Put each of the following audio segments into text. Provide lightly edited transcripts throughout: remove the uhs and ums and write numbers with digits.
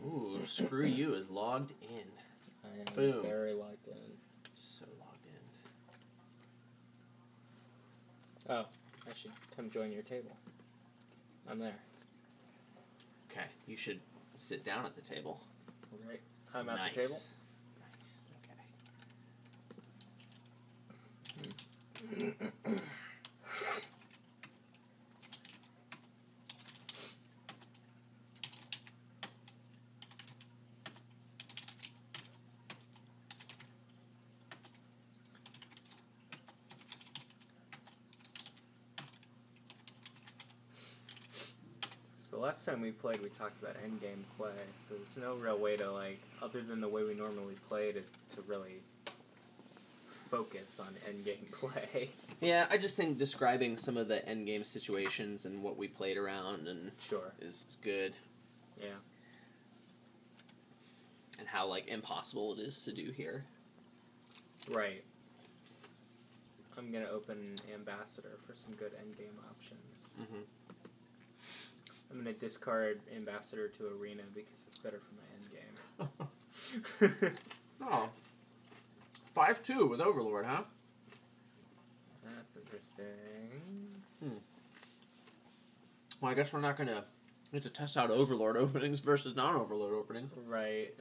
Ooh, Screw You is logged in. I am Boom. very logged in. So logged in. Oh, I should come join your table. I'm there. Okay, you should sit down at the table. Right. I'm Nice. at the table. Nice. Okay. So last time we played, we talked about endgame play. So there's no real way to, like, other than the way we normally play, to really focus on endgame play. Yeah, I just think describing some of the endgame situations and what we played around and Sure. is good. Yeah. And how, like, impossible it is to do here. Right. I'm gonna open Ambassador for some good endgame options. Mm-hmm. I'm gonna discard Ambassador to Arena because it's better for my endgame. Oh. 5-2 with Overlord, huh? That's interesting. Well, I guess we're not going to get to test out Overlord openings versus non-Overlord openings. Right.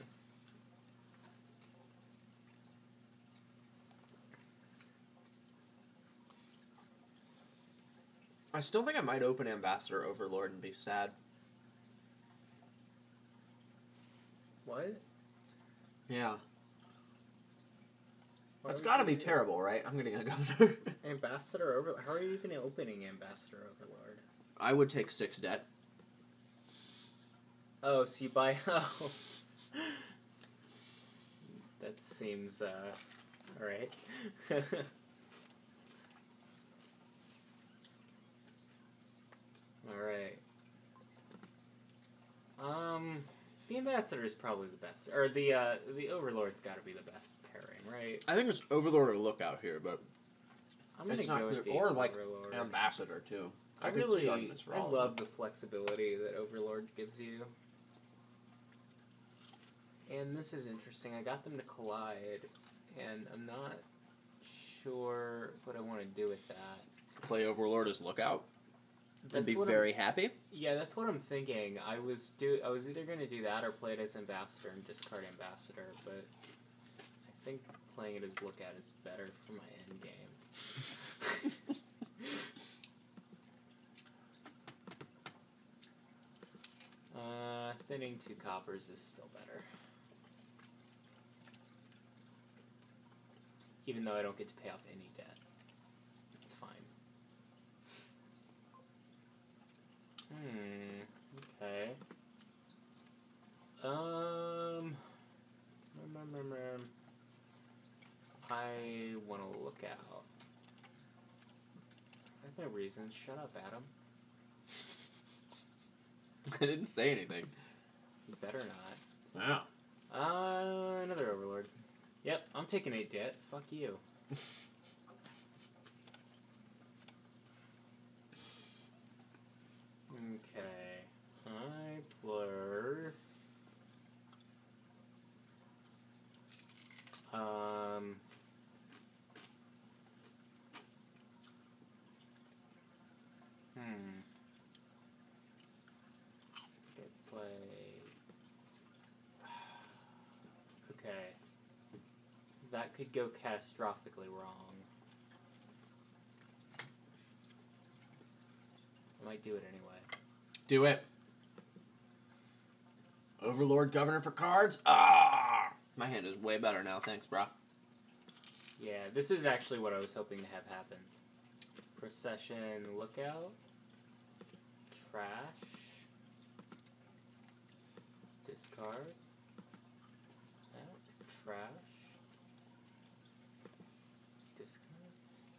I still think I might open Ambassador Overlord and be sad. What? Yeah. Why That's would got to you be do that? terrible, right? I'm getting a governor. Ambassador Overlord? How are you even opening Ambassador Overlord? I would take 6 debt. Oh, so you buy... Oh. That seems, alright. Alright. The Ambassador is probably the best. Or the Overlord's gotta be the best pairing, right? I think it's Overlord or Lookout here, but I'm gonna it's go not with clear. the Or, like, Overlord. Ambassador, too. I could see arguments for I all of love them. the flexibility that Overlord gives you. And this is interesting. I got them to collide, and I'm not sure what I want to do with that. Play Overlord as Lookout. And be what very happy. Yeah, that's what I'm thinking. I was either going to do that or play it as Ambassador and discard Ambassador, but I think playing it as Lookout is better for my endgame. Thinning 2 coppers is still better. Even though I don't get to pay off any debt. It's fine. Okay. I want to look out. I have no reasons. Shut up, Adam. I didn't say anything. You better not. Wow. Another Overlord. Yep, I'm taking 8 debt. Fuck you. Okay. I plur. Okay. That could go catastrophically wrong. I might do it anyway. Do it. Overlord Governor for cards? Ah! My hand is way better now, thanks, brah. Yeah, this is actually what I was hoping to have happen. Procession Lookout. Trash. Discard. Trash. Discard.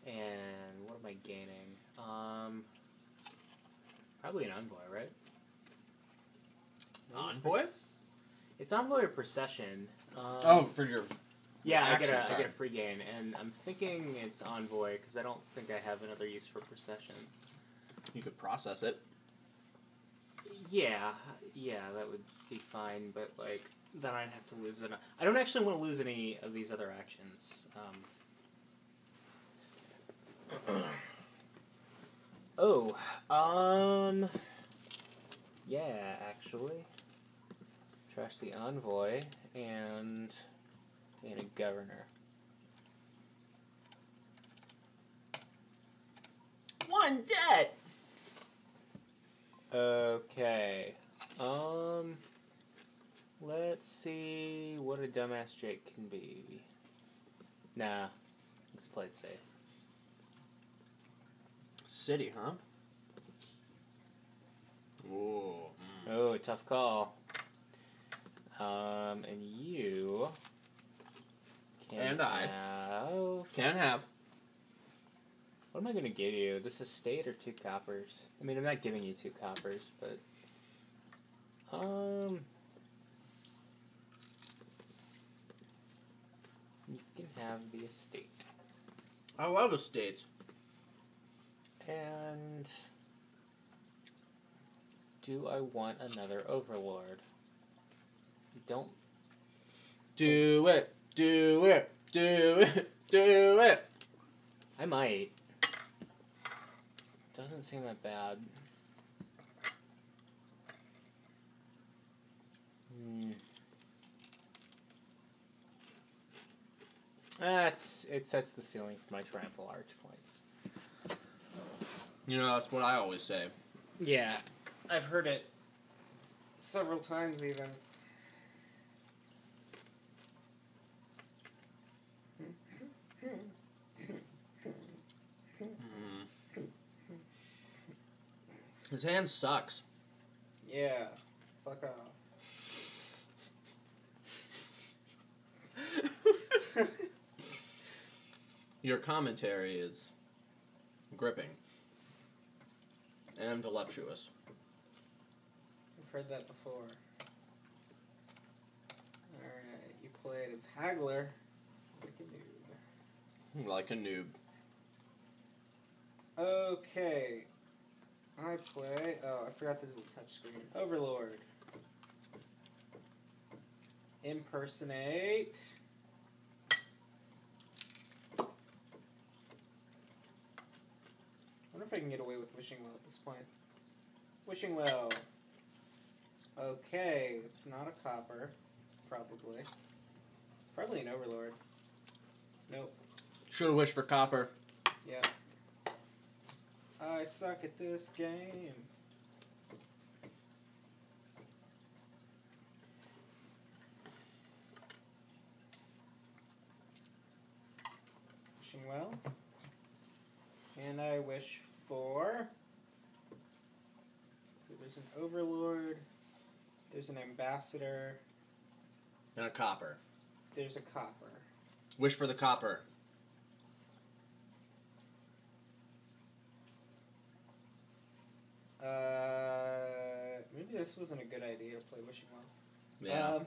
And what am I gaining? Probably an Envoy, right? Maybe Envoy? It's Envoy or Procession. For your... Yeah, I action get a card. free gain, and I'm thinking it's Envoy because I don't think I have another use for Procession. You could process it. Yeah, that would be fine, but, like, then I'd have to lose it. I don't actually want to lose any of these other actions. Yeah, actually. Trash the envoy and a governor. One dead! Okay. Let's see what a dumbass Jake can be. Nah, let's play it safe. City, huh? Ooh. Oh, tough call. And you can And I have... can have. What am I going to give you? This estate or 2 coppers? I mean, I'm not giving you 2 coppers, but... You can have the estate. I love estates. And... do I want another overlord? Don't... Do it! Do it! Do it! Do it! I might. Doesn't seem that bad. It sets the ceiling for my triumphal arch points. You know, that's what I always say. Yeah, I've heard it several times even. His hand sucks. Yeah, fuck off. Your commentary is gripping and voluptuous. I've heard that before. Alright, you played as Haggler. Like a noob. Like a noob. Okay. I play... Oh, I forgot this is a touchscreen. Overlord. Impersonate. I wonder if I can get away with Wishing Well at this point. Wishing Well. Okay, it's not a copper. Probably. It's probably an Overlord. Nope. Should have wished for copper. Yep. I suck at this game. Wishing Well. And I wish for... So there's an Overlord. There's an Ambassador. And a copper. There's a copper. Wish for the copper. Maybe this wasn't a good idea to play Wishing Well. Yeah.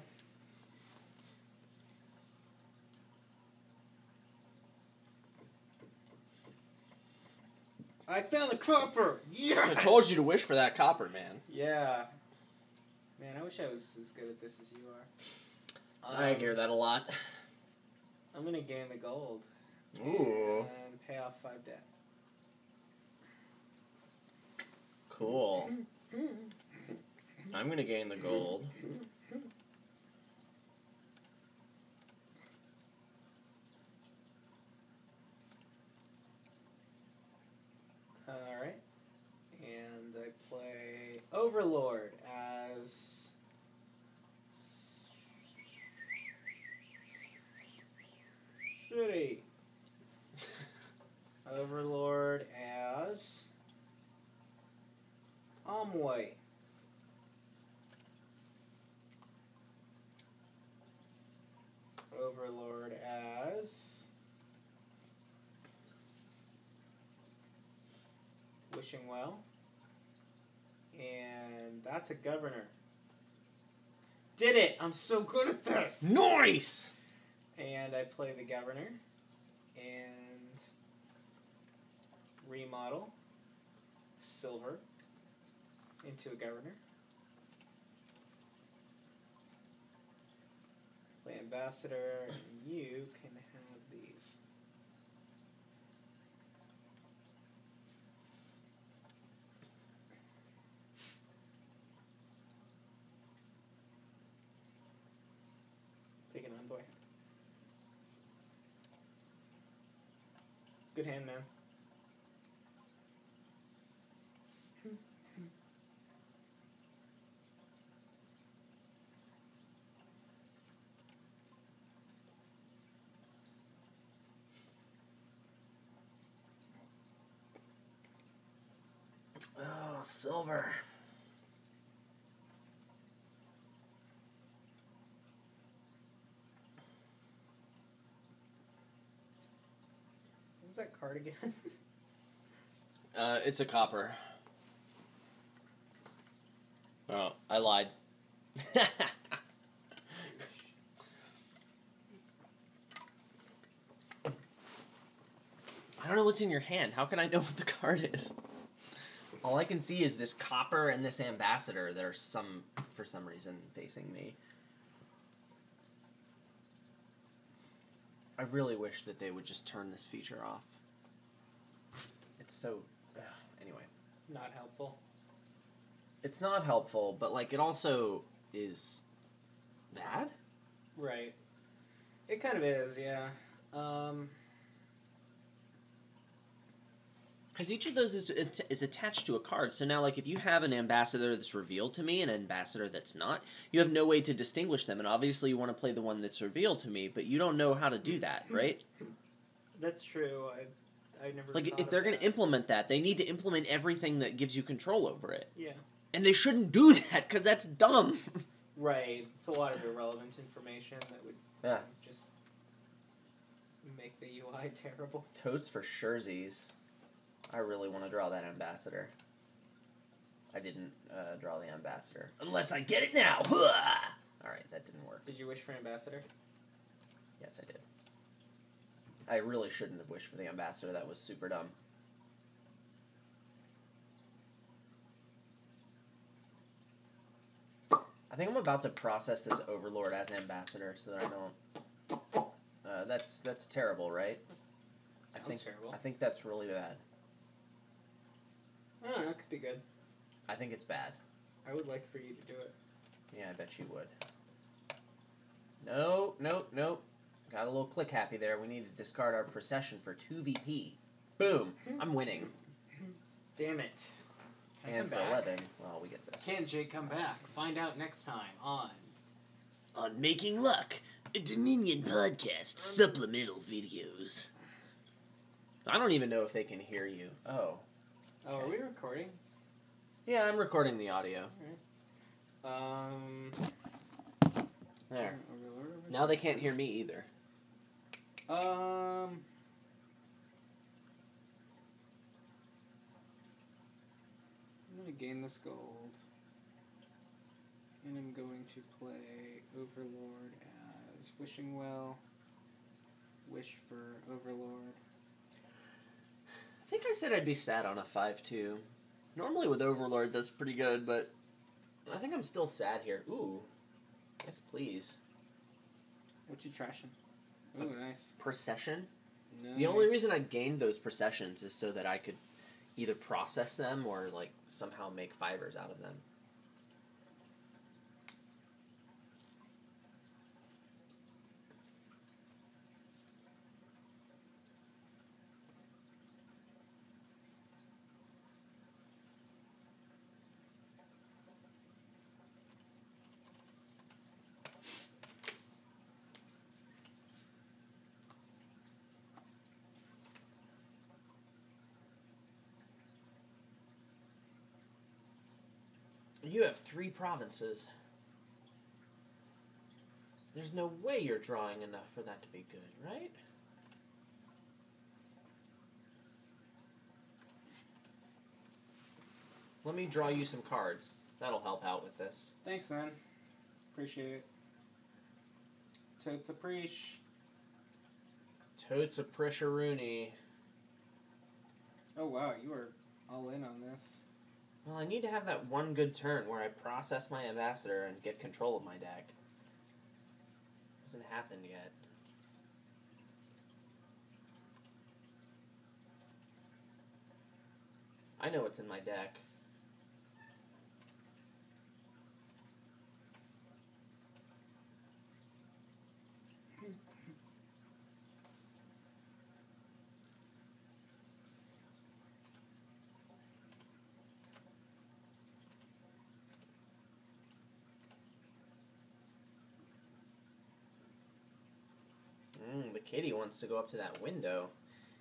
I found the copper! Yeah! I told you to wish for that copper, man. Yeah. Man, I wish I was as good at this as you are. I hear that a lot. I'm gonna gain the gold. Ooh. And pay off 5 debt. Cool. I'm gonna gain the gold. Alright. And I play Overlord as... Shitty. Overlord as... Amway. Overlord as... Wishing Well. And that's a governor. Did it! I'm so good at this! Nice! And I play the governor. And remodel silver into a governor. ambassador, and you can have these. Take an envoy. Good hand, man. Oh, silver. What was that card again? It's a copper. Oh, I lied. I don't know what's in your hand. How can I know what the card is? All I can see is this copper and this ambassador that are for some reason facing me. I really wish that they would just turn this feature off. It's so... anyway. Not helpful. It's not helpful, but like it also is bad? Right. It kind of is, yeah. Because each of those is attached to a card. So now, like, if you have an ambassador that's revealed to me and an ambassador that's not, you have no way to distinguish them. And obviously you want to play the one that's revealed to me, but you don't know how to do that, right? That's true. I never Like, thought if of they're going that. to implement that, they need to implement everything that gives you control over it. Yeah. And they shouldn't do that, because that's dumb. Right. It's a lot of irrelevant information that would just make the UI terrible. Toads for Scherzies. I really want to draw that ambassador. I didn't draw the ambassador. Unless I get it now! Alright, that didn't work. Did you wish for ambassador? Yes, I did. I really shouldn't have wished for the ambassador. That was super dumb. I think I'm about to process this Overlord as ambassador so that I don't... that's terrible, right? Sounds terrible. I think that's really bad. I don't know. It could be good. I think it's bad. I would like for you to do it. Yeah, I bet you would. No, nope, nope. Got a little click happy there. We need to discard our procession for 2 VP. Boom. I'm winning. Damn it. Can I And for come back? 11, well, we get this. Can Jake come back? Find out next time on Making Luck, a Dominion podcast, supplemental videos. I don't even know if they can hear you. Oh. Oh, are we recording? Yeah, I'm recording the audio. There. Now they can't hear me either. I'm gonna gain this gold, and I'm going to play Overlord as Wishing Well. Wish for Overlord. I think I said I'd be sad on a 5-2. Normally with Overlord that's pretty good, but I think I'm still sad here. Ooh. Yes, please. What you trashing? Ooh, nice. Procession? Nice. The only reason I gained those processions is so that I could either process them or, like, somehow make fibers out of them. You have 3 provinces. There's no way you're drawing enough for that to be good, right? Let me draw you some cards. That'll help out with this. Thanks, man. Appreciate it. Totes appreciate. Totes a Prisharuni. Oh wow, you are all in on this. Well, I need to have that one good turn where I process my ambassador and get control of my deck. Hasn't happened yet. I know what's in my deck. The kitty wants to go up to that window.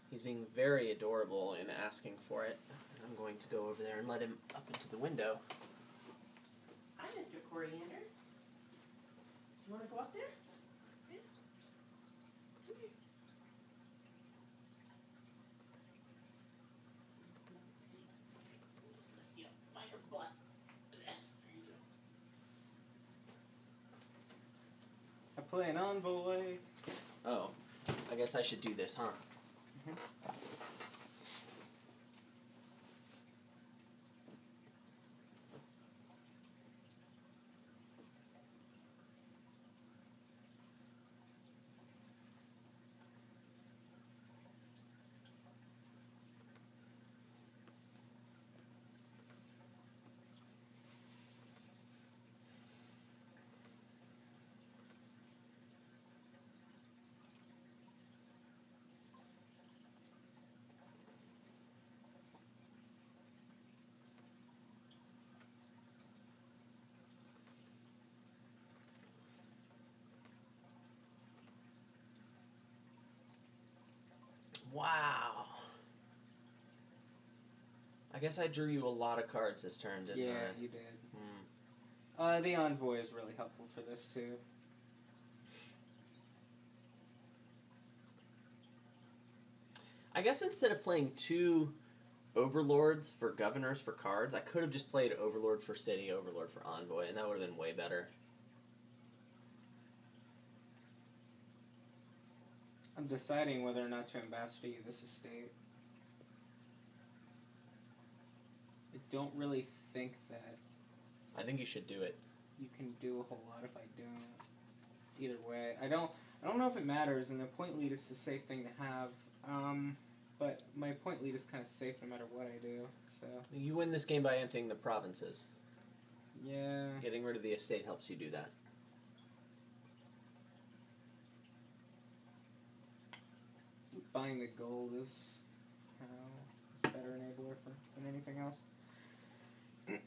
He's being very adorable and asking for it. I'm going to go over there and let him up into the window. Hi, Mr. Coriander. You want to go up there? Yeah. Come here. Lift you up by your butt. There you go. I play an envoy. Oh, I guess I should do this, huh? Wow. I guess I drew you a lot of cards this turn, didn't I? Yeah, you did. The envoy is really helpful for this too. I guess instead of playing 2 Overlords for Governors for cards, I could have just played Overlord for City, Overlord for Envoy, and that would have been way better. I'm deciding whether or not to ambassador you this estate. I don't really think that I think you should do it. you can do a whole lot if I don't. Either way, I don't know if it matters, and the point lead is a safe thing to have. But my point lead is kind of safe no matter what I do. So You win this game by emptying the provinces. yeah. Getting rid of the estate helps you do that. Buying the gold is a better enabler than anything else.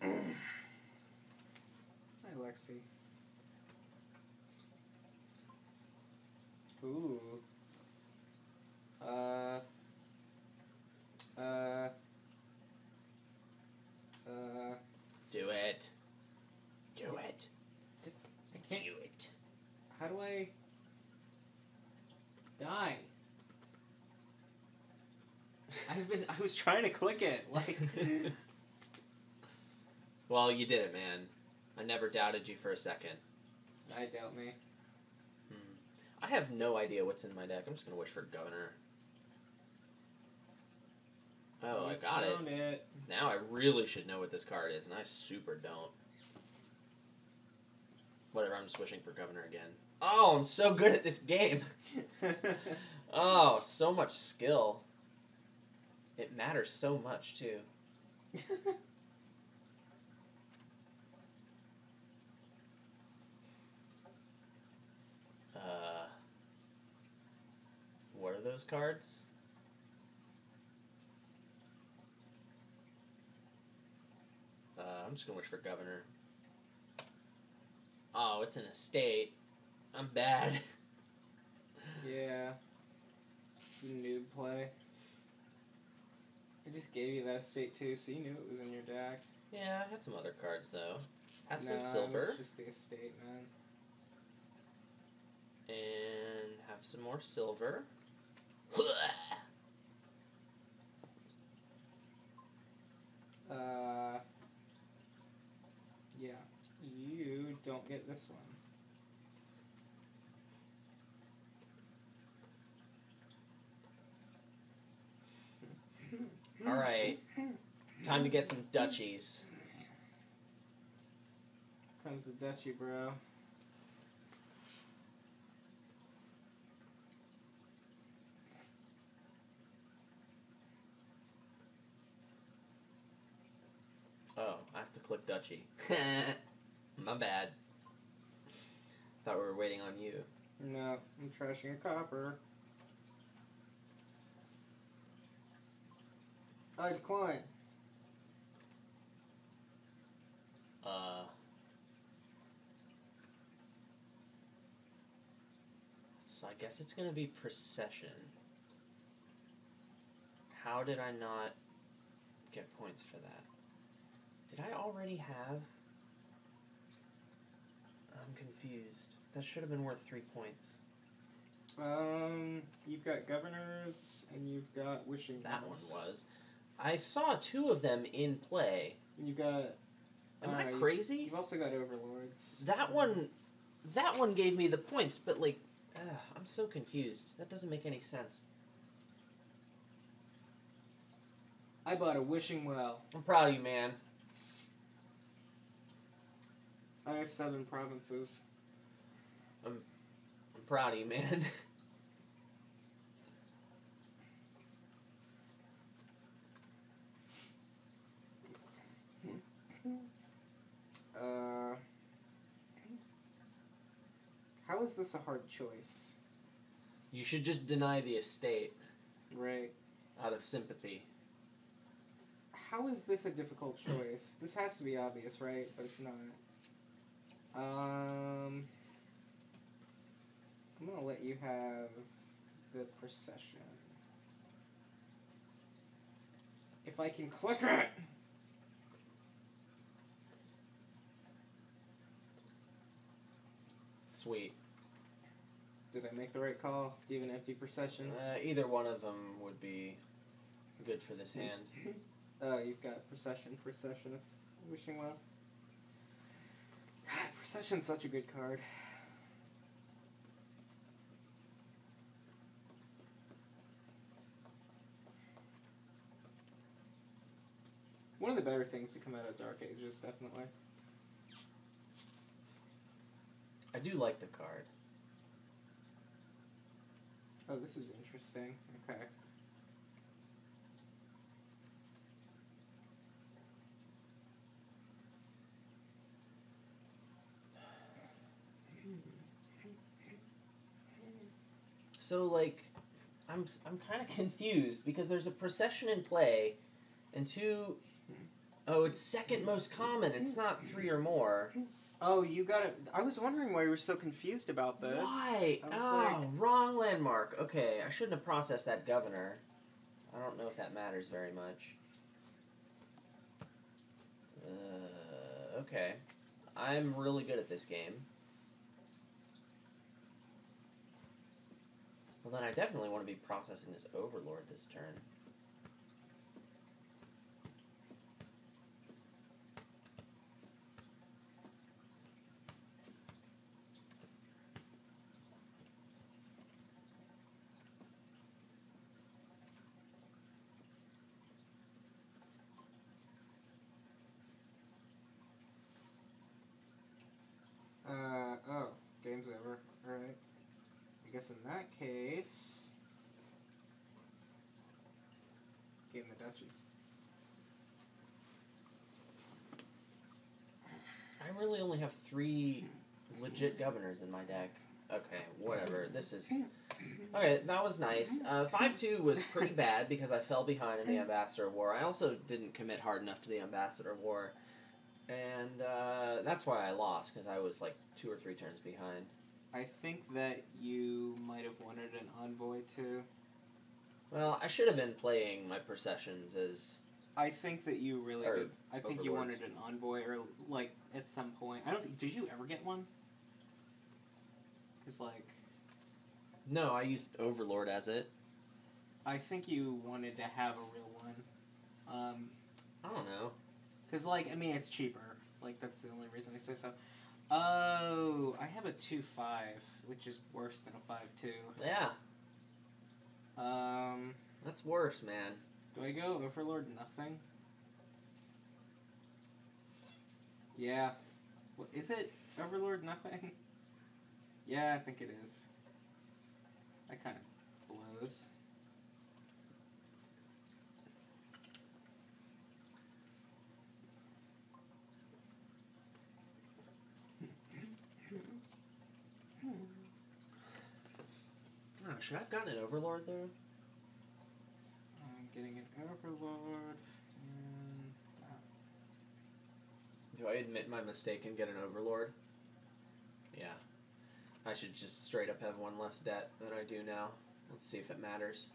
Hi, Lexi. Ooh. Do it. Do it. I can't. Do it. How do I die? I was trying to click it, like. Well, you did it, man. I never doubted you for a second. I doubt me. I have no idea what's in my deck. I'm just going to wish for Governor. Oh, I got it. Found it. Now I really should know what this card is, and I super don't. Whatever, I'm just wishing for Governor again. Oh, I'm so good at this game. Oh, so much skill. It matters so much, too. What are those cards? I'm just gonna wish for Governor. Oh, it's an estate. I'm bad. Yeah. It's a noob play. I just gave you that estate too, so you knew it was in your deck. Yeah, I have some other cards though. Have No, some silver. It's just the estate, man. And have some more silver. Yeah. You don't get this one. Alright. Time to get some duchies. Comes the duchy, bro. click duchy. My bad. Thought we were waiting on you. No, I'm trashing a copper. I decline. So I guess it's gonna be procession. How did I not get points for that? Did I already have? I'm confused. That should have been worth 3 points. You've got governors and you've got wishing That wells. one was. I saw 2 of them in play. You've got. Am I know, crazy? You've also got overlords. That one gave me the points, but like, I'm so confused. That doesn't make any sense. I bought a wishing well. I'm proud of you, man. I have 7 provinces. I'm proud of you, man. How is this a hard choice? You should just deny the estate Right. out of sympathy. How is this a difficult choice? This has to be obvious, right? But it's not. I'm gonna let you have the procession. If I can click it! Sweet. Did I make the right call? Do you have an empty procession? Either one of them would be good for this hand. Oh, you've got procession. Processionist. Wishing well. Procession's such a good card. One of the better things to come out of Dark Ages, definitely. I do like the card. Oh, this is interesting. Okay. So like, I'm kind of confused because there's a procession in play, and 2. Oh, it's second most common. It's not 3 or more. Oh, you got it. I was wondering why you were so confused about this. Why? I was Oh, wrong landmark. Okay, I shouldn't have processed that governor. I don't know if that matters very much. Okay. I'm really good at this game. Well, then I definitely want to be processing this Overlord this turn. Oh, game's over. Alright. I guess in that case... Game the duchy. I really only have 3 legit governors in my deck. Okay, whatever. This is... Okay, that was nice. 5-2 was pretty bad because I fell behind in the Ambassador War. I also didn't commit hard enough to the Ambassador War. And that's why I lost, because I was like 2 or 3 turns behind. I think that you might have wanted an envoy too. Well, I should have been playing my processions as... I think that you really Or did. I think you overlords. wanted an envoy, or like at some point. I don't think. Did you ever get one? It's like No, I used Overlord as it. I think you wanted to have a real one. I don't know. Cause like I mean it's cheaper. Like that's the only reason I say so. Oh, I have a 2-5, which is worse than a 5-2. Yeah, Um, that's worse, man. do I go Overlord nothing? Yeah. What, is it Overlord nothing? Yeah, I think it is. That kind of blows. should I have gotten an Overlord there? I'm getting an Overlord. And Do I admit my mistake and get an Overlord? Yeah. I should just straight up have one less debt than I do now. Let's see if it matters.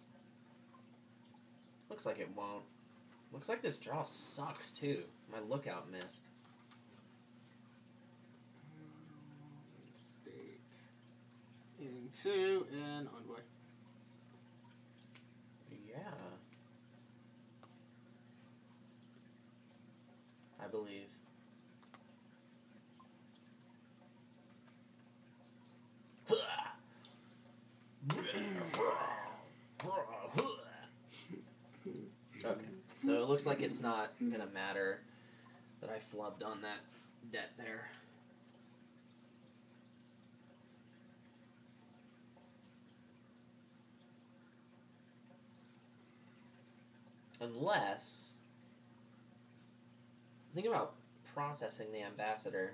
Looks like it won't. Looks like this draw sucks too. My lookout missed. State. Into an Envoy. Yeah. I believe. Okay, so it looks like it's not gonna matter that I flubbed on that debt there. Unless, think about processing the ambassador.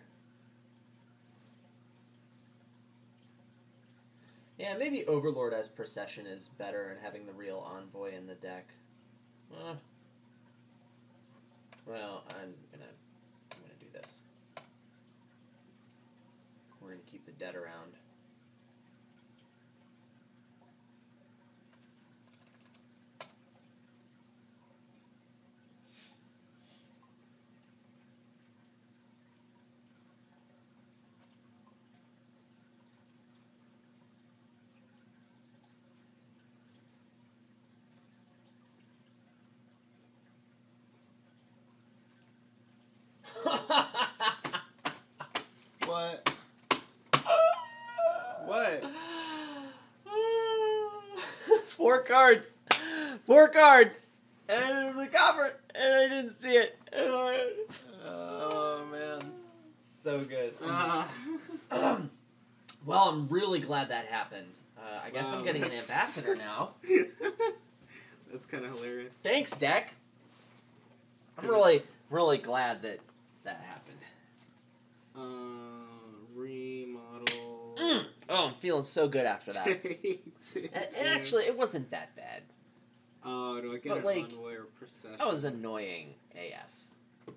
Yeah, maybe Overlord as procession is better and having the real envoy in the deck. Well, I'm gonna do this. We're gonna keep the debt around. What? What? 4 cards! 4 cards! And it was a copper, and I didn't see it. Oh, man. So good. Well, I'm really glad that happened. I guess Wow, I'm getting an that's- ambassador now. That's kind of hilarious. Thanks, deck. I'm really glad that happened. Remodel. Oh, I'm feeling so good after that. Actually, it wasn't that bad. Oh, do I get But, an like, envoy or procession? That was annoying AF.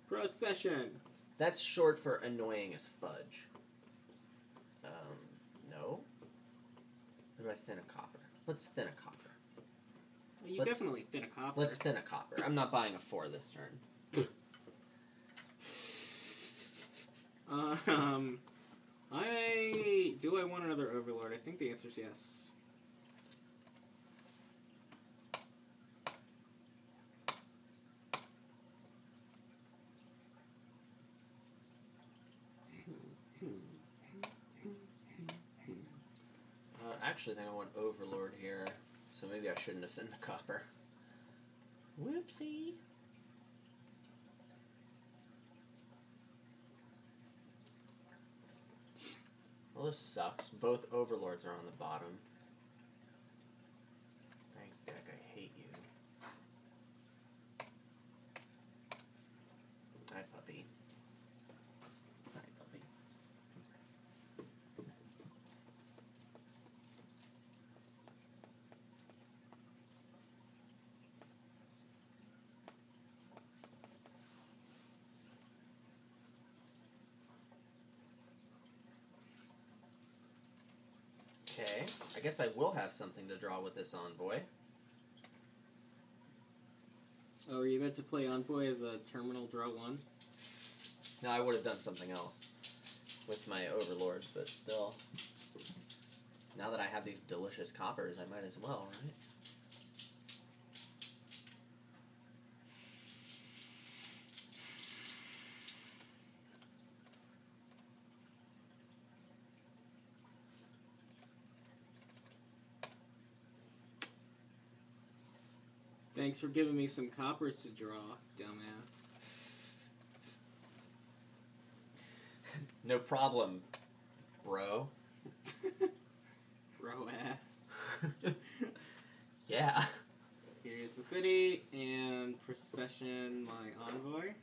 Procession. That's short for annoying as fudge. No. Or do I thin a copper? Let's thin a copper. You definitely thin a copper. Let's thin a copper. I'm not buying a 4 this turn. Do I want another Overlord? I think the answer is yes. Actually, I think I want Overlord here, so maybe I shouldn't have thinned the copper. Whoopsie. Well, this sucks. Both Overlords are on the bottom. Thanks, deck. I hate you. Hi, puppy. Hi, puppy. Okay, I guess I will have something to draw with this envoy. Oh, are you about to play Envoy as a terminal draw 1? No, I would have done something else with my Overlords, but still. Now that I have these delicious coppers, I might as well, right? Thanks for giving me some coppers to draw, dumbass. No problem, bro. Bro ass. Yeah. Here's the city, and procession my envoy.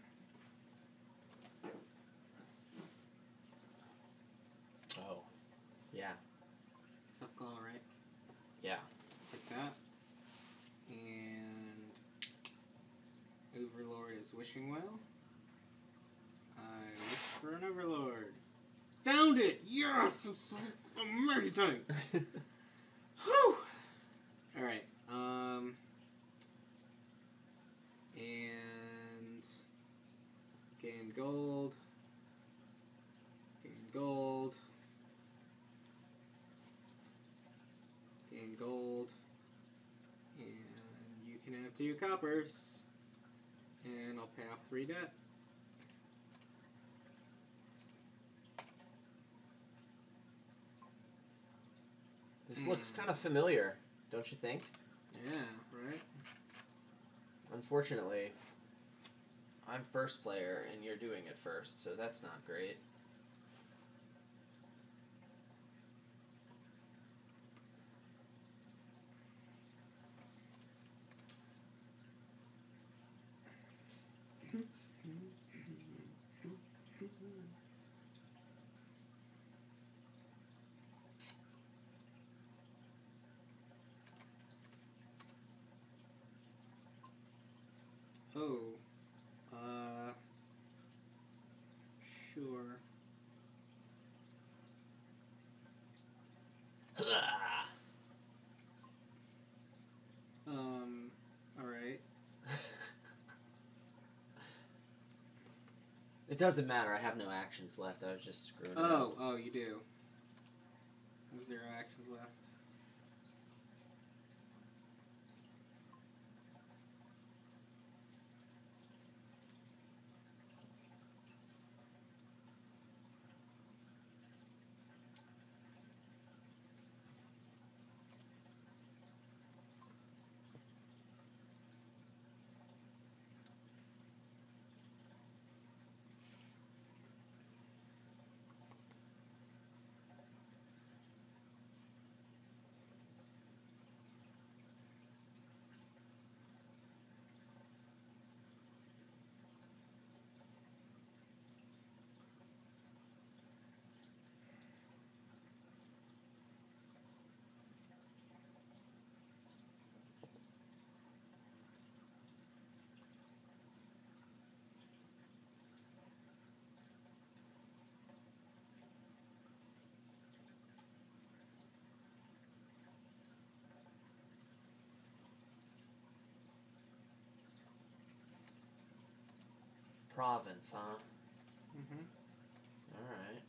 Oh. Yeah. Tough call, right? Wishing well. I wish for an overlord. Found it! Yes! I'm so amazing! Whew! Alright, and gain gold. Gain gold. Gain gold. And you can have 2 coppers. And I'll pay off 3 debt. This looks kind of familiar, don't you think? Yeah, right? Unfortunately, I'm first player and you're doing it first, so that's not great. Oh. Sure. Alright. It doesn't matter, I have no actions left, I was just screwing around. Oh, you do. 0 actions left. Province, huh? Mm-hmm. Alright.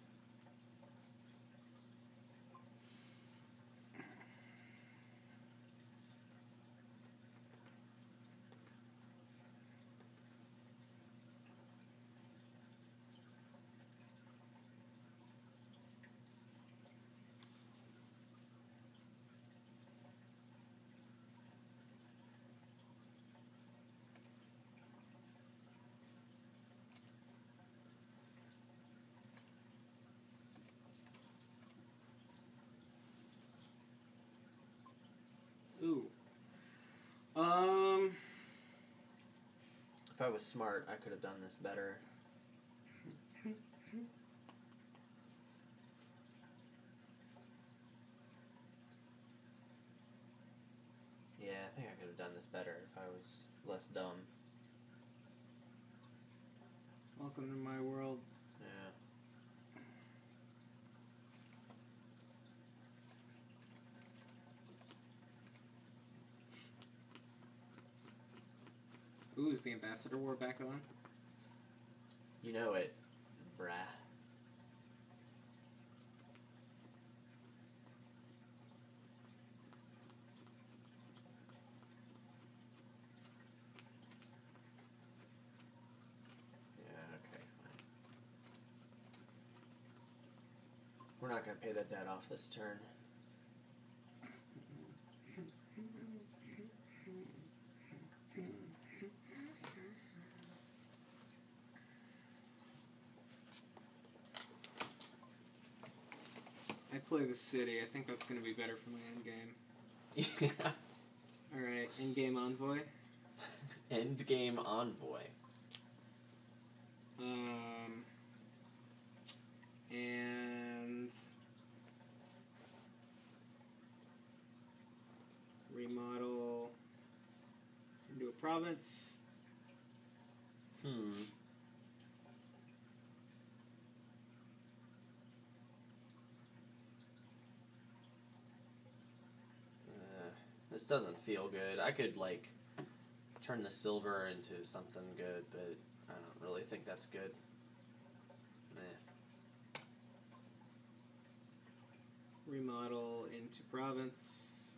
Ooh. If I was smart, I could have done this better. Yeah, I think I could have done this better if I was less dumb. Welcome to my world. Yeah. Ooh, is the Ambassador War back on? You know it, brah. Yeah, okay, fine. We're not gonna pay that debt off this turn. I play the city. I think that's going to be better for my endgame. Yeah. Alright, endgame envoy. Endgame envoy. And remodel into a province. Hmm. This doesn't feel good. I could, like, turn the silver into something good, but I don't really think that's good. Meh. Remodel into province.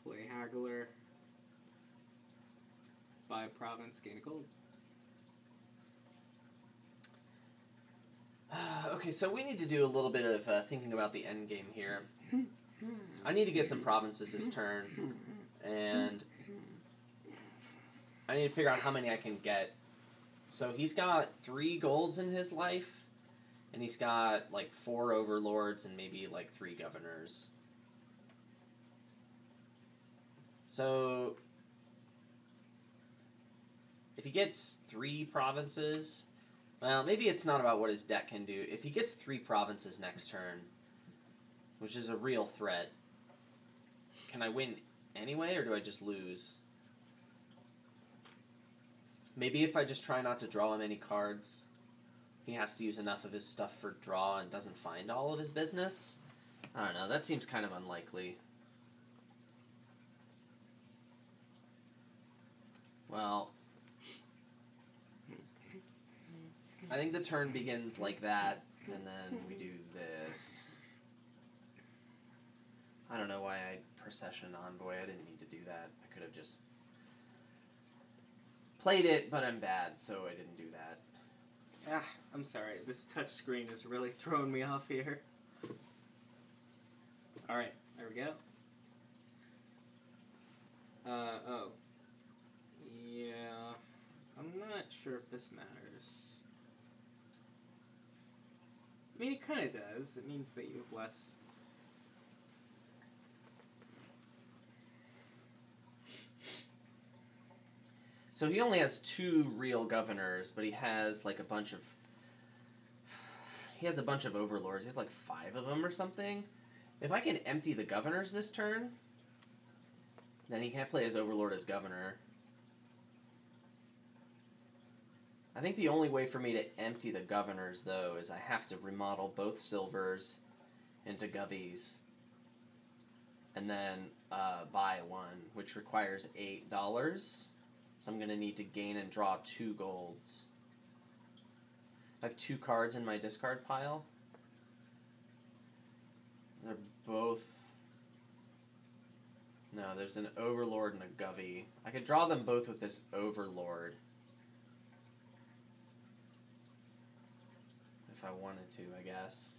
Play haggler. Buy province, gain a gold. Okay, so we need to do a little bit of thinking about the end game here. I need to get some provinces this turn, and I need to figure out how many I can get. So he's got 3 golds in his life, and he's got like 4 overlords and maybe like 3 governors. So if he gets 3 provinces, well, maybe it's not about what his deck can do. If he gets 3 provinces next turn, which is a real threat, can I win anyway, or do I just lose? Maybe if I just try not to draw him any cards, he has to use enough of his stuff for draw and doesn't find all of his business. I don't know, that seems kind of unlikely. Well, I think the turn begins like that, and then we do this. I don't know why I procession Envoy. I didn't need to do that. I could have just played it, but I'm bad, so I didn't do that. Ah, I'm sorry. This touch screen is really throwing me off here. Alright, there we go. Oh. Yeah. I'm not sure if this matters. I mean, it kind of does. It means that you have less. So he only has 2 real governors, but he has like a bunch of... He has a bunch of overlords. He has like 5 of them or something. If I can empty the governors this turn, then he can't play his overlord as governor. I think the only way for me to empty the governors, though, is I have to remodel both silvers into govies, and then buy 1, which requires $8. So I'm going to need to gain and draw 2 golds. I have 2 cards in my discard pile. They're both... No, there's an overlord and a govie. I could draw them both with this overlord. If I wanted to, I guess.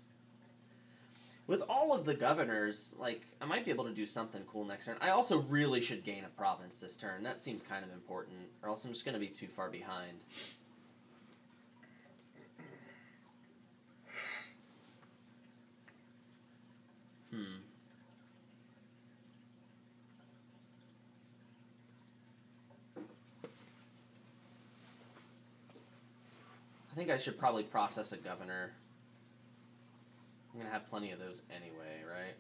With all of the governors, like, I might be able to do something cool next turn. I also really should gain a province this turn. That seems kind of important, or else I'm just going to be too far behind. I think I should probably process a governor. I'm going to have plenty of those anyway, right?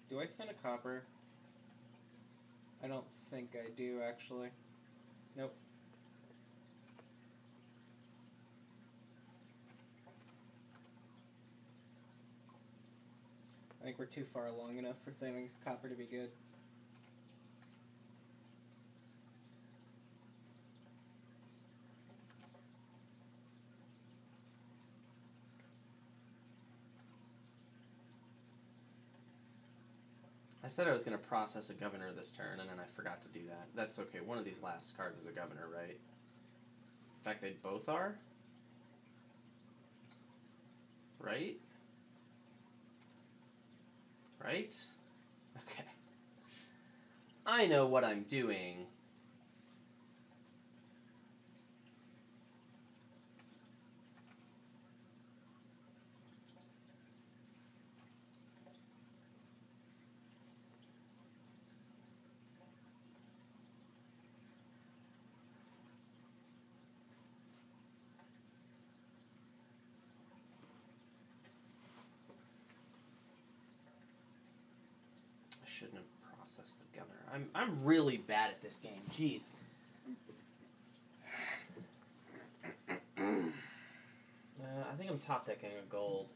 Do I thin a copper? I don't think I do, actually. Nope. I think we're too far along enough for thinning copper to be good. I said I was going to process a governor this turn, and then I forgot to do that. That's okay. One of these last cards is a governor, right? In fact, they both are? Right? Right? Okay. I know what I'm doing. shouldn't have processed the governor. I'm really bad at this game. Jeez. I think I'm top decking a gold.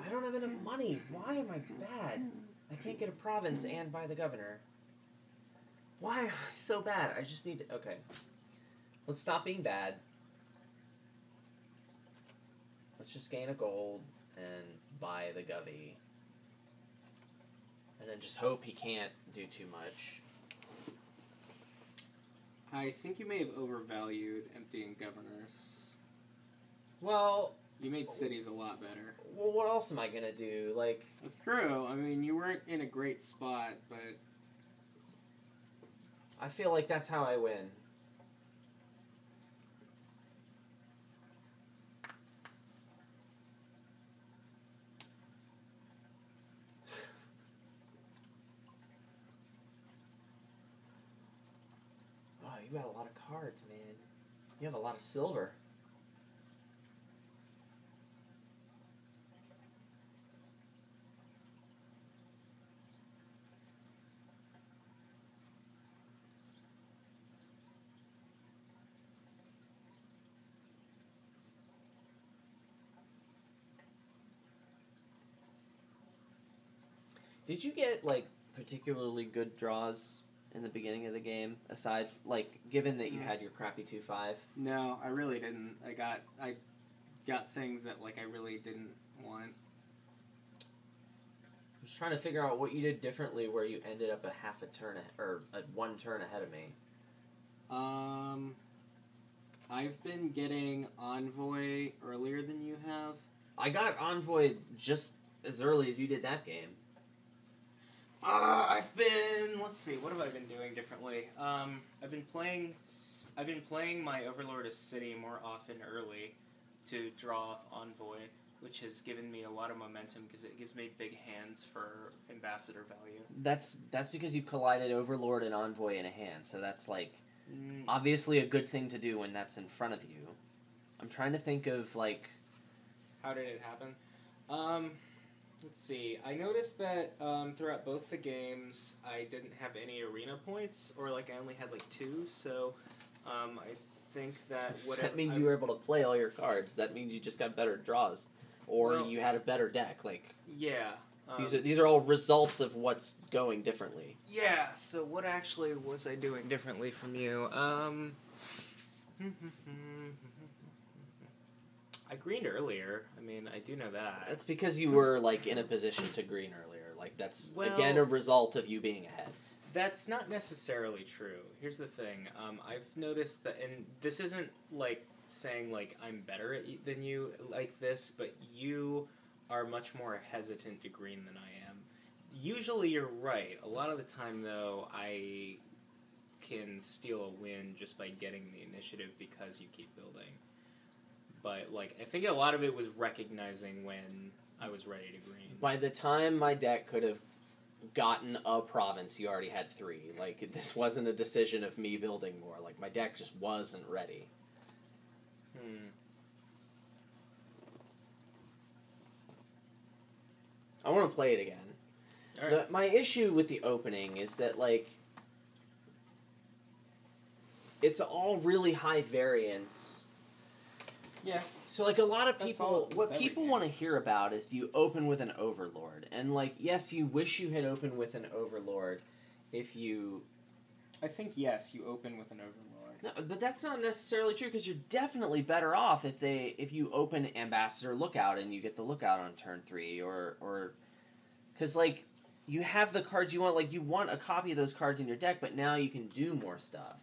I don't have enough money. Why am I bad? I can't get a province and buy the governor. Why am I so bad? I just need to... Okay. Let's stop being bad. Let's just gain a gold and buy the govy. And then just hope he can't do too much. I think you may have overvalued emptying governors. Well... You made cities a lot better. Well, what else am I gonna do? Like... True. I mean, you weren't in a great spot, but... I feel like that's how I win. Oh, you got a lot of cards, man. You have a lot of silver. Did you get, like, particularly good draws in the beginning of the game, aside, like, given that you had your crappy 2-5? No, I really didn't. I got things that, like, I really didn't want. I was trying to figure out what you did differently where you ended up a half a turn, or a 1 turn ahead of me. I've been getting Envoy earlier than you have. I got Envoy just as early as you did that game. Let's see, what have I been doing differently? I've been playing my Overlord of City more often early to draw off Envoy, which has given me a lot of momentum because it gives me big hands for ambassador value. That's because you collided Overlord and Envoy in a hand, so that's, like, obviously a good thing to do when that's in front of you. I'm trying to think of, like... How did it happen? Let's see. I noticed that throughout both the games, I didn't have any arena points, or like I only had like 2. So I think that whatever. That means you were able to play all your cards. That means you just got better draws, or you had a better deck. Like yeah. These are all results of what's going differently. Yeah. So what actually was I doing differently from you? I greened earlier. I mean, I do know that. That's because you were, like, in a position to green earlier. Like, that's, again, a result of you being ahead. That's not necessarily true. Here's the thing. I've noticed that, and this isn't, like, saying, like, I'm better than you like this, but you are much more hesitant to green than I am. Usually you're right. A lot of the time, though, I can steal a win just by getting the initiative because you keep building. But, like, I think a lot of it was recognizing when I was ready to green. By the time my deck could have gotten a province, you already had 3. Like, this wasn't a decision of me building more. Like, my deck just wasn't ready. I want to play it again. All right. My issue with the opening is that, like, it's all really high variance. Yeah. So, like, a lot of people, what every people game. want to hear about is, do you open with an Overlord? And, like, yes, you wish you had opened with an Overlord if you... I think, yes, you open with an Overlord. No, but that's not necessarily true, because you're definitely better off if you open Ambassador Lookout and you get the Lookout on turn 3, or... Because, like, you have the cards you want. Like, you want a copy of those cards in your deck, but now you can do more stuff.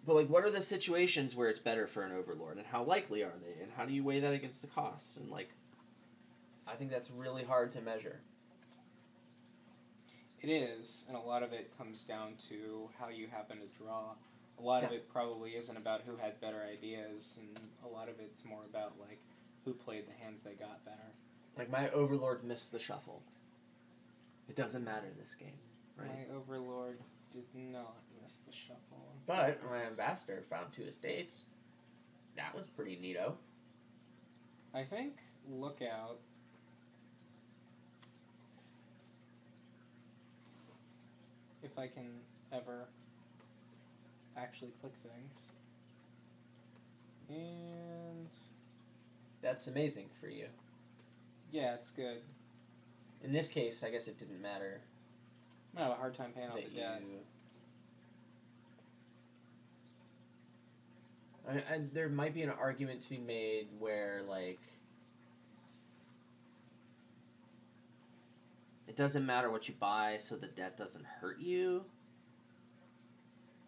But, like, what are the situations where it's better for an Overlord, and how likely are they, and how do you weigh that against the costs? And, like, I think that's really hard to measure. It is, and a lot of it comes down to how you happen to draw. A lot of it probably isn't about who had better ideas, and a lot of it's more about, like, who played the hands they got better. Like, my Overlord missed the shuffle. It doesn't matter this game, right? My Overlord did not miss the shuffle. But my Ambassador found 2 estates. That was pretty neato. I think Lookout. If I can ever actually click things. And That's amazing for you. yeah, it's good. In this case, I guess it didn't matter I have a hard time paying off that the debt. There might be an argument to be made where, like, it doesn't matter what you buy, so the debt doesn't hurt you.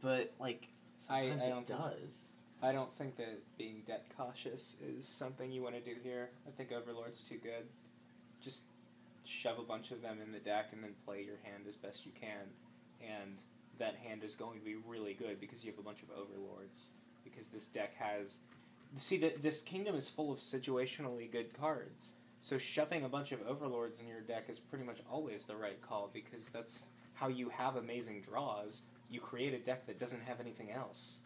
But, like, sometimes I it don't think- does. I don't think that being debt cautious is something you want to do here. I think Overlord's too good. Just shove a bunch of them in the deck and then play your hand as best you can. And that hand is going to be really good because you have a bunch of Overlords. Because this deck has... See, this kingdom is full of situationally good cards. So shoving a bunch of Overlords in your deck is pretty much always the right call because that's how you have amazing draws. You create a deck that doesn't have anything else.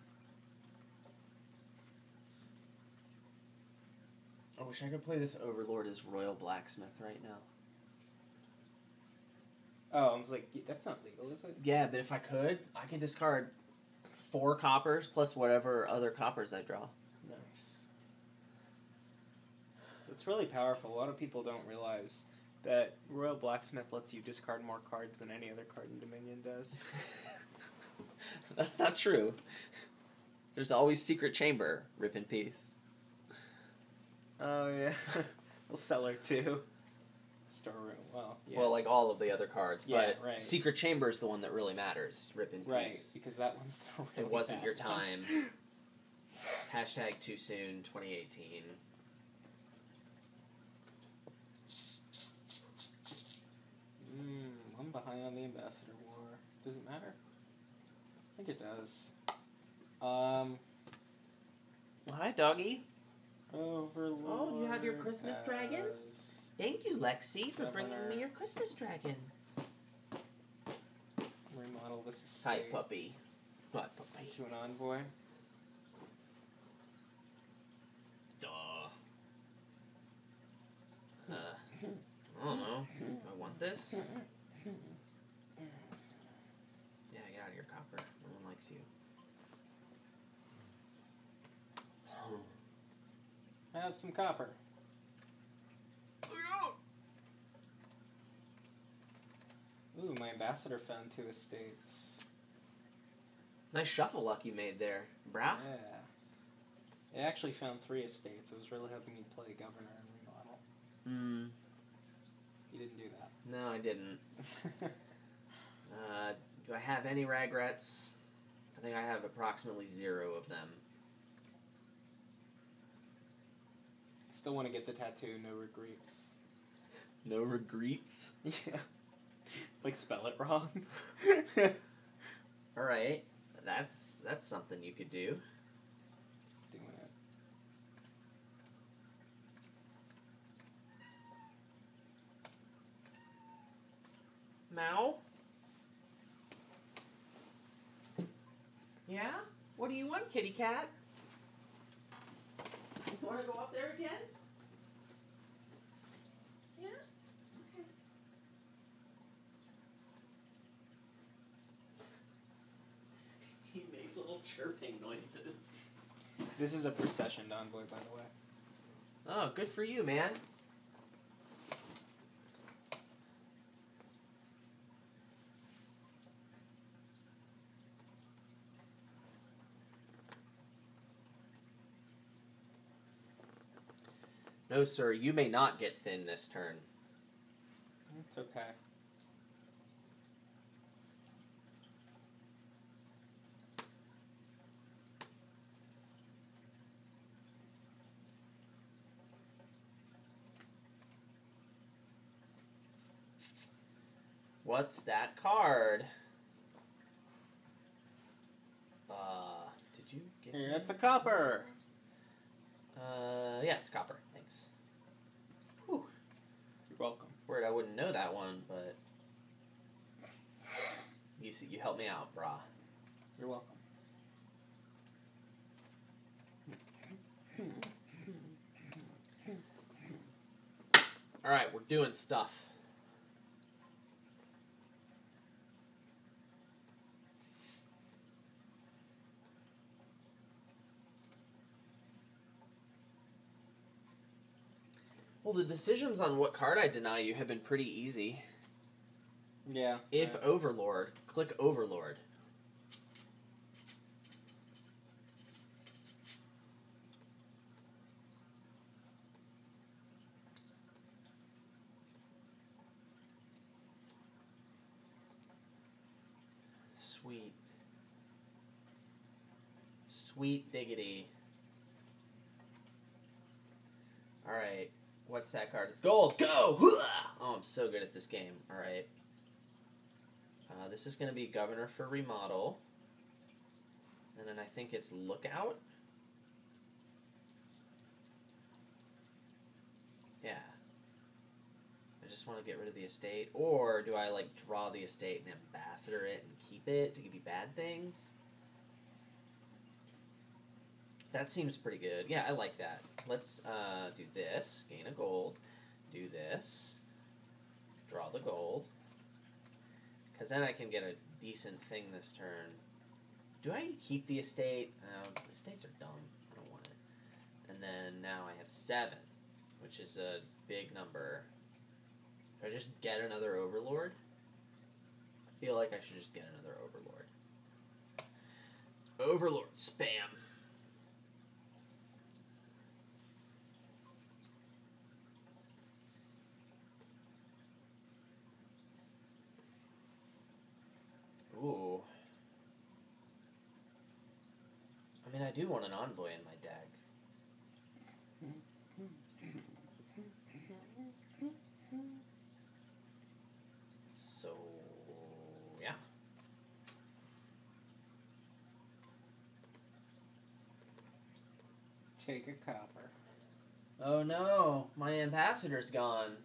I wish I could play this Overlord as Royal Blacksmith right now. Oh, I was like, that's not legal, is it? Yeah, but if I could discard 4 coppers plus whatever other coppers I draw. Nice. It's really powerful. A lot of people don't realize that Royal Blacksmith lets you discard more cards than any other card in Dominion does. That's not true. There's always Secret Chamber, rip in peace. Oh, yeah. We'll sell her too. Storeroom, well, yeah. Well, like all of the other cards, Yeah, but right. Secret Chamber is the one that really matters, rip in peace. Right, because that one's the really It wasn't bad your one. time. Hashtag too soon, 2018. I'm behind on the Ambassador War. Does it matter? I think it does. Hi, doggy. Overlord. Oh, you have your Christmas dragon? has- Thank you, Lexi, for bringing Governor. me your Christmas dragon. Remodel this estate. Hi, puppy. What, puppy? To an envoy. Duh. I don't know. Do I want this? Yeah, get out of your copper. No one likes you. I have some copper. Ooh, my ambassador found 2 estates. Nice shuffle luck you made there, brah. Yeah. It actually found 3 estates. I was really hoping you'd play governor and remodel. You didn't do that. No, I didn't. Do I have any regrets? I think I have approximately 0 of them. Still want to get the tattoo, no regrets. No regrets? Yeah. Like spell it wrong. Alright, that's something you could do. Doing it. Mao? Yeah? What do you want, kitty cat? You want to go up there again? Yeah? Okay. He made little chirping noises. This is a procession envoy, by the way. Oh, good for you, man. No, sir, you may not get thin this turn. It's okay. What's that card? Did you get Here, that? it's a copper! Yeah, it's copper. Thanks. Whew. You're welcome. Word, I wouldn't know that one, but you helped me out, brah. You're welcome. Alright, we're doing stuff. Well, the decisions on what card I deny you have been pretty easy. Yeah. If Overlord, click Overlord. Sweet. Sweet diggity. Alright, what's that card? It's gold! Go! Oh, I'm so good at this game. Alright. This is going to be Governor for Remodel. And then I think it's Lookout. Yeah. I just want to get rid of the estate. Or do I, like, draw the estate and ambassador it and keep it to give you bad things? That seems pretty good. Yeah, I like that. Let's do this. Gain a gold. Do this. Draw the gold. Because then I can get a decent thing this turn. Do I keep the estate? Estates are dumb. I don't want it. And then now I have 7, which is a big number. Do I just get another Overlord? I feel like I should just get another Overlord. Overlord spam. Ooh. I mean, I do want an Envoy in my deck. So, yeah. Take a copper. Oh no, my ambassador's gone.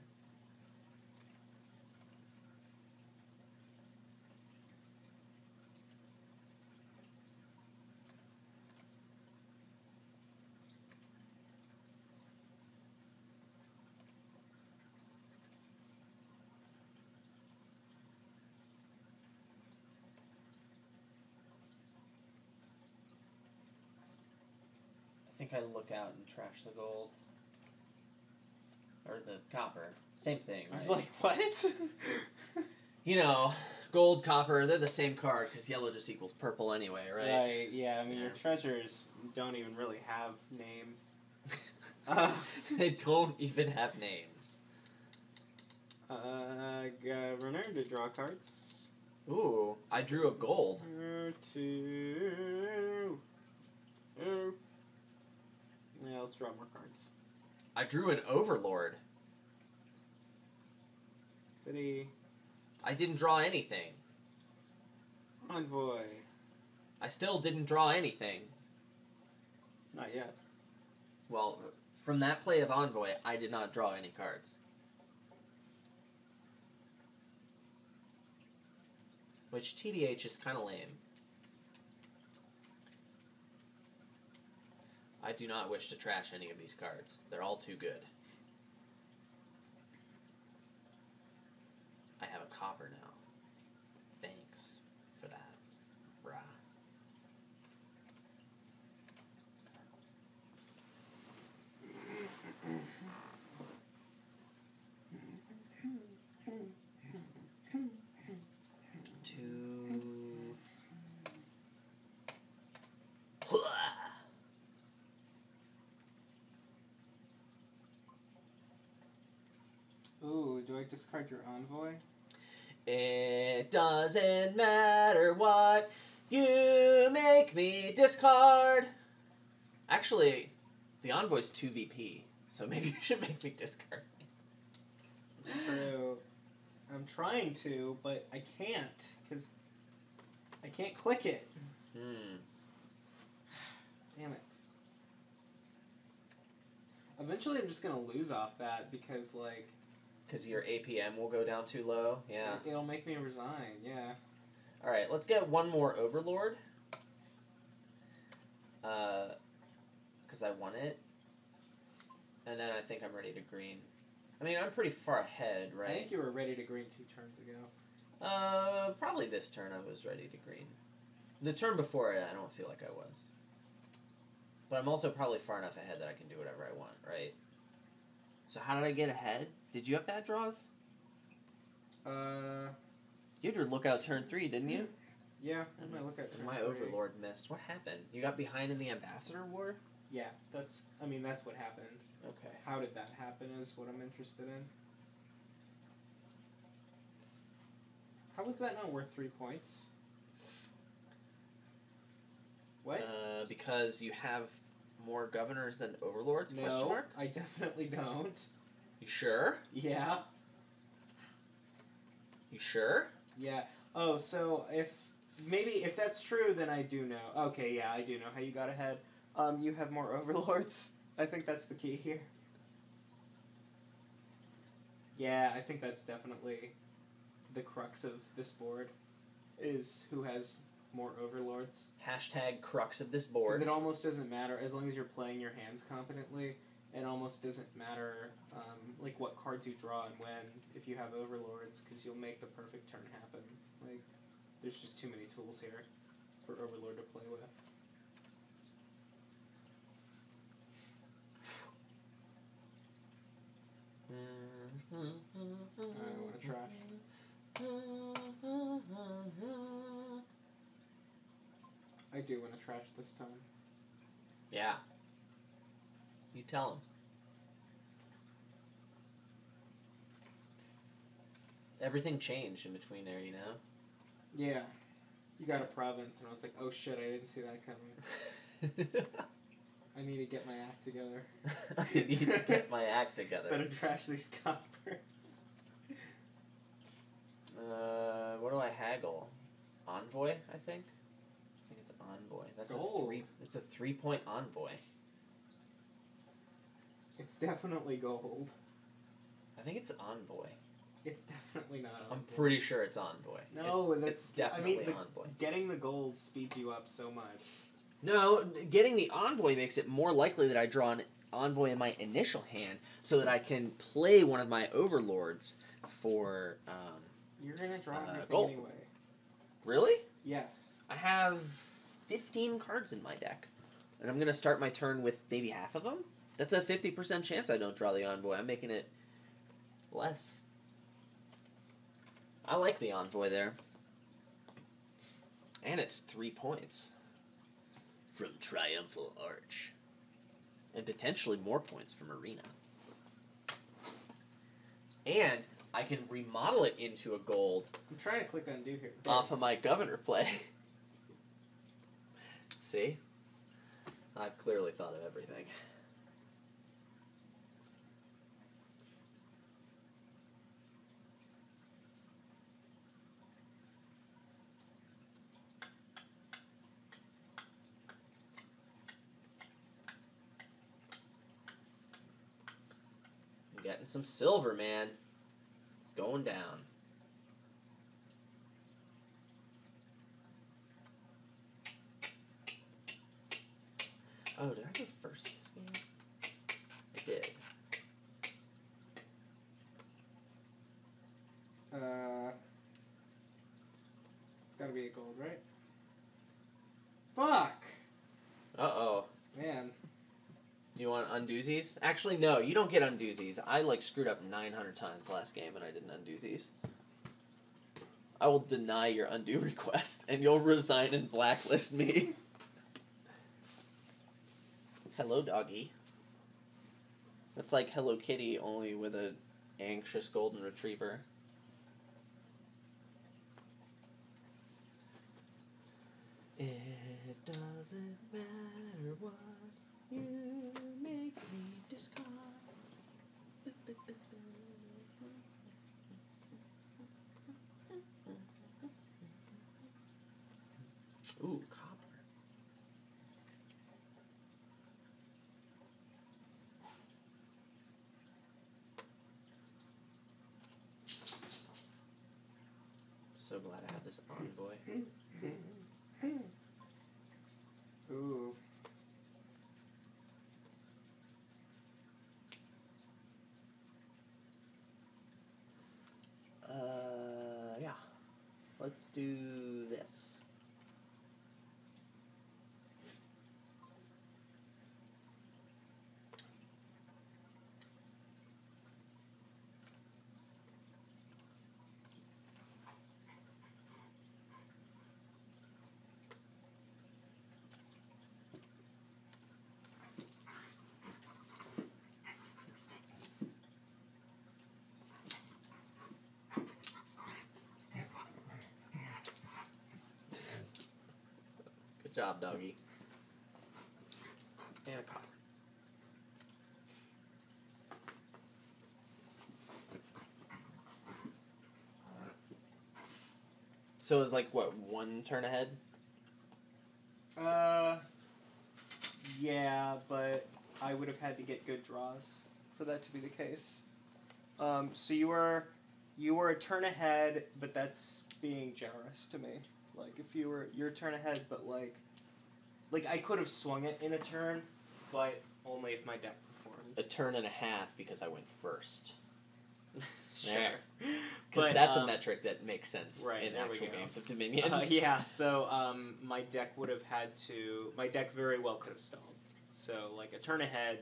I think I look out and trash the gold. Or the copper. Same thing, I right? was like, what? You know, gold, copper, they're the same card because yellow just equals purple anyway, right? Right, yeah, I mean, Yeah. your treasures don't even really have names. They don't even have names. Governor to draw cards. Ooh, I drew a gold. 2. Yeah, let's draw more cards. I drew an Overlord. City. I didn't draw anything. Envoy. I still didn't draw anything. Not yet. Well, from that play of Envoy, I did not draw any cards. Which, TBH, is kind of lame. I do not wish to trash any of these cards. They're all too good. I have a copper now. Thanks for that, brah. Ooh, do I discard your Envoy? It doesn't matter what you make me discard. Actually, the Envoy's 2 VP, so maybe you should make me discard. It's true. I'm trying to, but I can't, because I can't click it. Damn it. Eventually I'm just going to lose off that, because, like... Because your APM will go down too low? Yeah. It'll make me resign, yeah. Alright, let's get one more Overlord. Because I want it. And then I think I'm ready to green. I mean, I'm pretty far ahead, right? I think you were ready to green 2 turns ago. Probably this turn I was ready to green. The turn before it, I don't feel like I was. But I'm also probably far enough ahead that I can do whatever I want, right? So how did I get ahead? Did you have bad draws? You had your lookout turn 3, didn't you? Yeah, my lookout turn My 3. Overlord missed. What happened? You got behind in the Ambassador War? Yeah, that's what happened. Okay. How did that happen is what I'm interested in. How was that not worth 3 points? What? Because you have more governors than overlords? Question No, mark? I definitely don't. You sure? Yeah. You sure? Yeah. Oh, so if that's true, then I do know. Okay, yeah, I do know how you got ahead. You have more overlords. I think that's the key here. Yeah, I think that's definitely the crux of this board, is who has more overlords. Hashtag crux of this Because board. it almost doesn't matter, as long as you're playing your hands competently, it almost doesn't matter like what cards you draw and when, if you have overlords, because you'll make the perfect turn happen. Like, there's just too many tools here for overlord to play with. I want to trash. I do want to trash this time. Yeah. You tell him. Everything changed in between there, you know? Yeah. You got a province, and I was like, oh shit, I didn't see that coming. I need to get my act together. I need to get my act together. Better trash these coppers. What do I haggle? Envoy, I think? I think it's Envoy. That's Gold. It's a 3-point Envoy. It's definitely gold. I think it's Envoy. It's definitely not Envoy. I'm pretty sure it's Envoy. No, it's definitely Envoy. Getting the gold speeds you up so much. No, getting the Envoy makes it more likely that I draw an Envoy in my initial hand so that I can play one of my Overlords for, You're gonna draw everything gold. anyway. Really? Yes. I have 15 cards in my deck. And I'm going to start my turn with maybe half of them? That's a 50% chance I don't draw the Envoy. I'm making it less. I like the Envoy there. And it's 3 points. From Triumphal Arch. And potentially more points from Arena. And I can remodel it into a gold. I'm trying to click undo here. Off of my governor play. See? I've clearly thought of everything. I'm getting some silver, man. It's going down. Oh, did I go first this game? I did. It's gotta be a gold, right? Fuck! Uh-oh. Man. Do you want undoozies? Actually, no, you don't get undoozies. I, screwed up 900 times last game and I didn't undoozies. I will deny your undo request, and you'll resign and blacklist me. Hello, doggy. That's like Hello Kitty, only with a anxious golden retriever. It doesn't matter what you make me discard. Ooh, copper. So glad I have this Envoy. Ooh. let's do this. Good job, doggy. And a copper. So it's like, what, one turn ahead? Yeah, but I would have had to get good draws for that to be the case. So you were a turn ahead, but that's being generous to me. Like, if you're a turn ahead, but like I could have swung it in a turn, but only if my deck performed. A turn and a half because I went first. Sure. Because But, that's a metric that makes sense right, in there we actual go. games of Dominion. Yeah, so my deck would have had to... My deck very well could have stalled. So, like, a turn ahead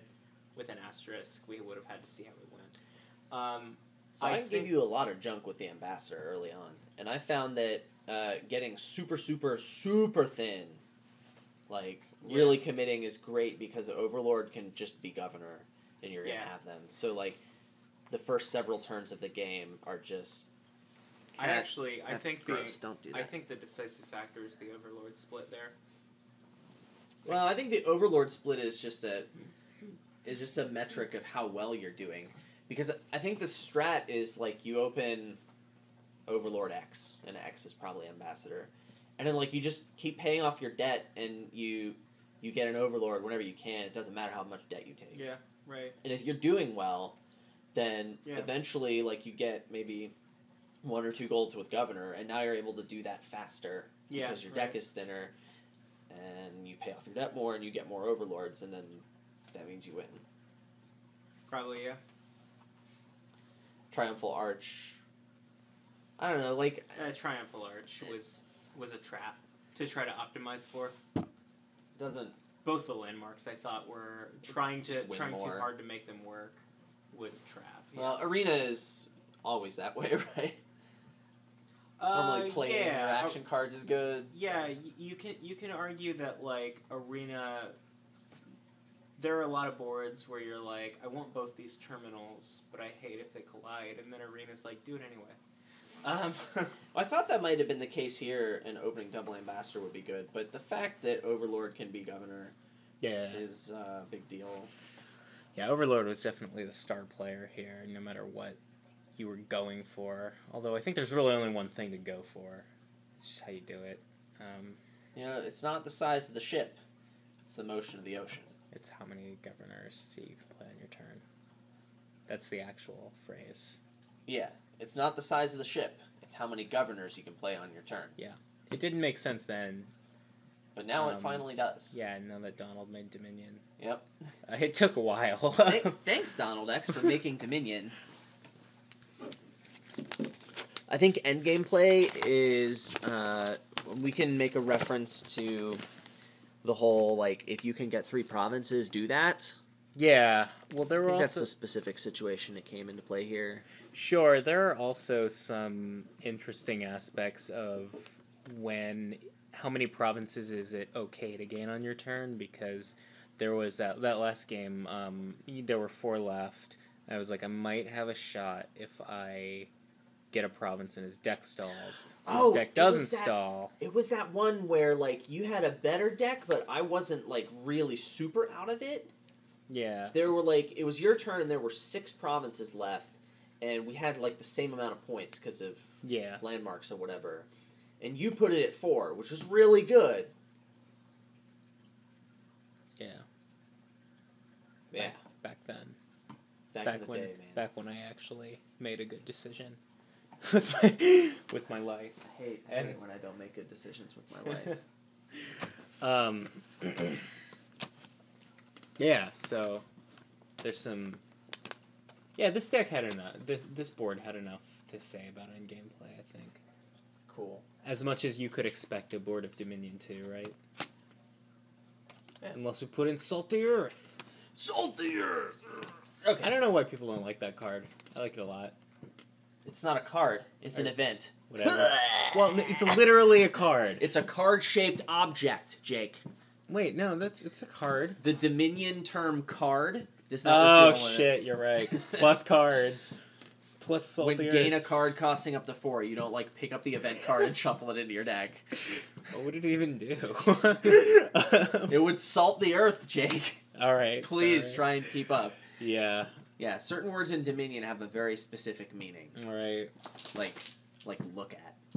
with an asterisk, we would have had to see how we went. So I gave you a lot of junk with the Ambassador early on. And I found that getting super, super, super thin, like, really committing is great because Overlord can just be Governor, and you're going to have them. So, like, the first several turns of the game are just... I think gross. Don't do that. I think the decisive factor is the Overlord split there. Well, I think the Overlord split is just a metric of how well you're doing. Because I think the strat is, like, you open Overlord X, and X is probably Ambassador. And then, like, you just keep paying off your debt, and you get an Overlord whenever you can. It doesn't matter how much debt you take. Yeah, right. And if you're doing well, then eventually, like, you get maybe 1 or 2 golds with Governor, and now you're able to do that faster because your deck is thinner, and you pay off your debt more, and you get more Overlords, and then that means you win. Probably, yeah. Triumphal Arch. I don't know, like... Triumphal Arch was a trap to try to optimize for. Doesn't... Both the landmarks, I thought, were trying too hard to make them work. Was a trap. Yeah. Well, Arena is always that way, right? Normally playing your action cards is good. Yeah, so. You can argue that, like, Arena... There are a lot of boards where you're like, I want both these terminals, but I hate if they collide, and then Arena's like, do it anyway. I thought that might have been the case here, and opening double Ambassador would be good, but the fact that Overlord can be Governor is a big deal. Yeah, Overlord was definitely the star player here, no matter what you were going for. Although I think there's really only one thing to go for. It's just how you do it. It's not the size of the ship. It's the motion of the ocean. It's how many governors you can play on your turn. That's the actual phrase. Yeah, it's not the size of the ship. It's how many governors you can play on your turn. Yeah. It didn't make sense then. But now it finally does. Yeah, now that Donald made Dominion. Yep. It took a while. Thanks, Donald X, for making Dominion. I think endgame play is... we can make a reference to the whole, like, if you can get 3 provinces, do that. Yeah. Well, there were also... that's a specific situation that came into play here. Sure. There are also some interesting aspects of how many provinces is it okay to gain on your turn, because there was that last game, there were 4 left. I was like, I might have a shot if I get a province and his deck stalls. His deck doesn't stall. It was that one where, like, you had a better deck, but I wasn't, like, really super out of it. Yeah. There were, like, it was your turn and there were 6 provinces left, and we had, like, the same amount of points because of landmarks or whatever. And you put it at 4, which was really good. Yeah. Yeah. Back then. Back in the day, man. Back when I actually made a good decision with my life. I hate when I don't make good decisions with my life. Yeah, so there's some... Yeah, this deck had enough... This board had enough to say about endgame play, I think. Cool. As much as you could expect a board of Dominion 2, right? Yeah. Unless we put in Salt the Earth. Salt the Earth! Okay. I don't know why people don't like that card. I like it a lot. It's not a card. It's an event. Whatever. Well, it's literally a card. It's a card-shaped object, Jake. Wait, no, it's a card. The Dominion term card does Oh, not reveal shit, you're right. It's plus cards. Plus Salt When the Earth. gain a card costing up to 4, you don't, like, pick up the event card and shuffle it into your deck. What would it even do? It would salt the earth, Jake. Alright. Please sorry. try and keep up. Yeah. Yeah, certain words in Dominion have a very specific meaning. Alright. Like look at.